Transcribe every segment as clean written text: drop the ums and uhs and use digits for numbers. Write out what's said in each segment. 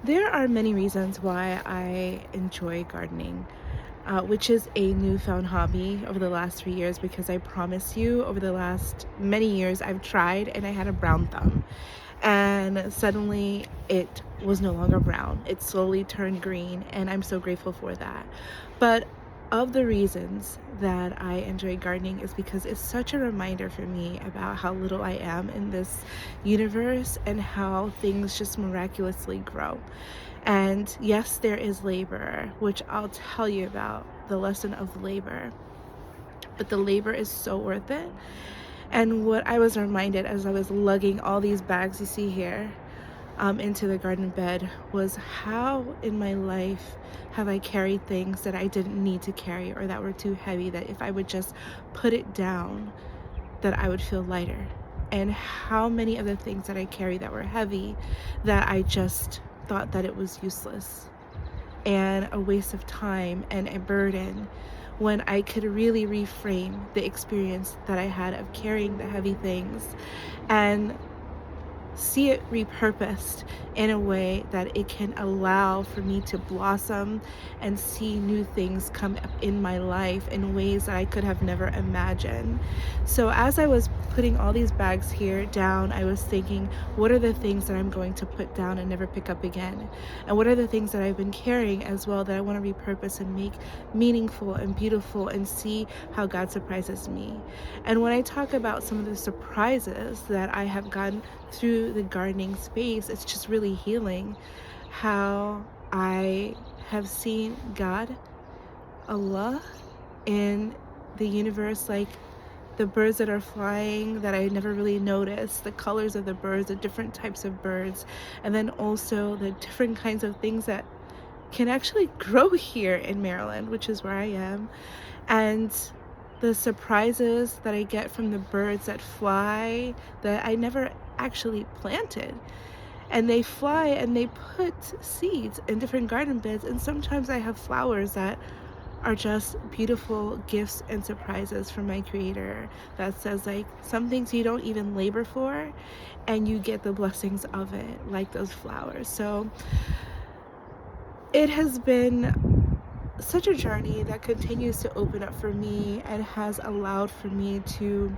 There are many reasons why I enjoy gardening, which is a newfound hobby over the last 3 years because I promise you, over the last many years, I've tried and I had a brown thumb. And suddenly it was no longer brown. It slowly turned green, and I'm so grateful for that. But of the reasons that I enjoy gardening is because it's such a reminder for me about how little I am in this universe and how things just miraculously grow. And yes, there is labor, which I'll tell you about the lesson of labor, but the labor is so worth it. And what I was reminded as I was lugging all these bags you see here into the garden bed was how in my life have I carried things that I didn't need to carry or that were too heavy, that if I would just put it down, that I would feel lighter. And how many of the things that I carried that were heavy that I just thought that it was useless and a waste of time and a burden, when I could really reframe the experience that I had of carrying the heavy things and see it repurposed in a way that it can allow for me to blossom and see new things come up in my life in ways that I could have never imagined. So as I was putting all these bags here down, I was thinking, what are the things that I'm going to put down and never pick up again? And what are the things that I've been carrying as well that I want to repurpose and make meaningful and beautiful and see how God surprises me? And when I talk about some of the surprises that I have gotten through the gardening space, it's just really healing how I have seen God, Allah, in the universe, like the birds that are flying that I never really noticed, the colors of the birds, the different types of birds, and then also the different kinds of things that can actually grow here in Maryland, which is where I am. And the surprises that I get from the birds that fly that I never actually planted. And they fly and they put seeds in different garden beds. And sometimes I have flowers that are just beautiful gifts and surprises from my creator that says, like, some things you don't even labor for and you get the blessings of it, like those flowers. So it has been such a journey that continues to open up for me and has allowed for me to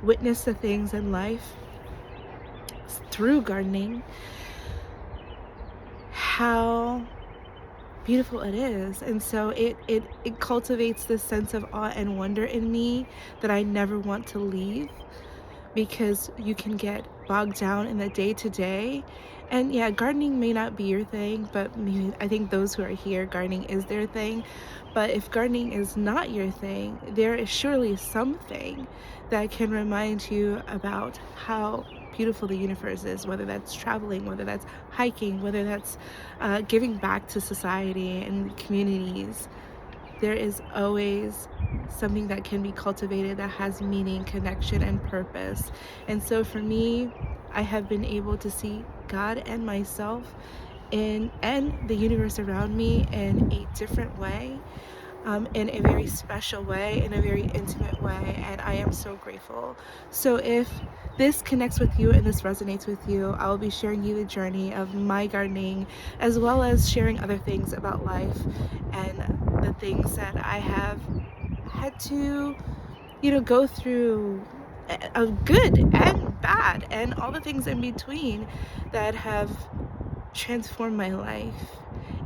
witness the things in life through gardening, how beautiful it is. And so it cultivates this sense of awe and wonder in me that I never want to leave, because you can get bogged down in the day to day. And yeah, gardening may not be your thing, but maybe I think those who are here, gardening is their thing. But if gardening is not your thing, there is surely something that can remind you about how beautiful the universe is, whether that's traveling, whether that's hiking, whether that's giving back to society and communities. There is always something that can be cultivated that has meaning, connection, and purpose. And so for me, I have been able to see God and myself in and the universe around me in a different way, in a very special way, in a very intimate way, and I am so grateful. So if this connects with you and this resonates with you, I will be sharing you the journey of my gardening, as well as sharing other things about life and the things that I have had to, go through, of good and bad and all the things in between that have transformed my life.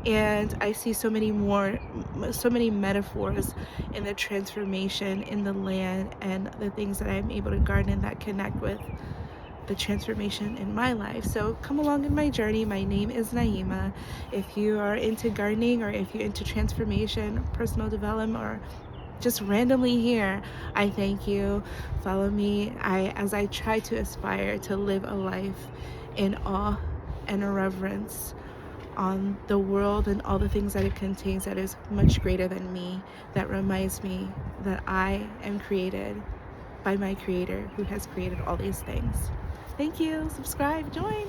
And I see so many more, so many metaphors in the transformation in the land and the things that I'm able to garden that connect with the transformation in my life. So come along in my journey. My name is Naima. If you are into gardening, or if you're into transformation, personal development, or just randomly here, I thank you. Follow me as I try to aspire to live a life in awe and reverence on the world and all the things that it contains, that is much greater than me, that reminds me that I am created by my creator who has created all these things. Thank you. Subscribe, join.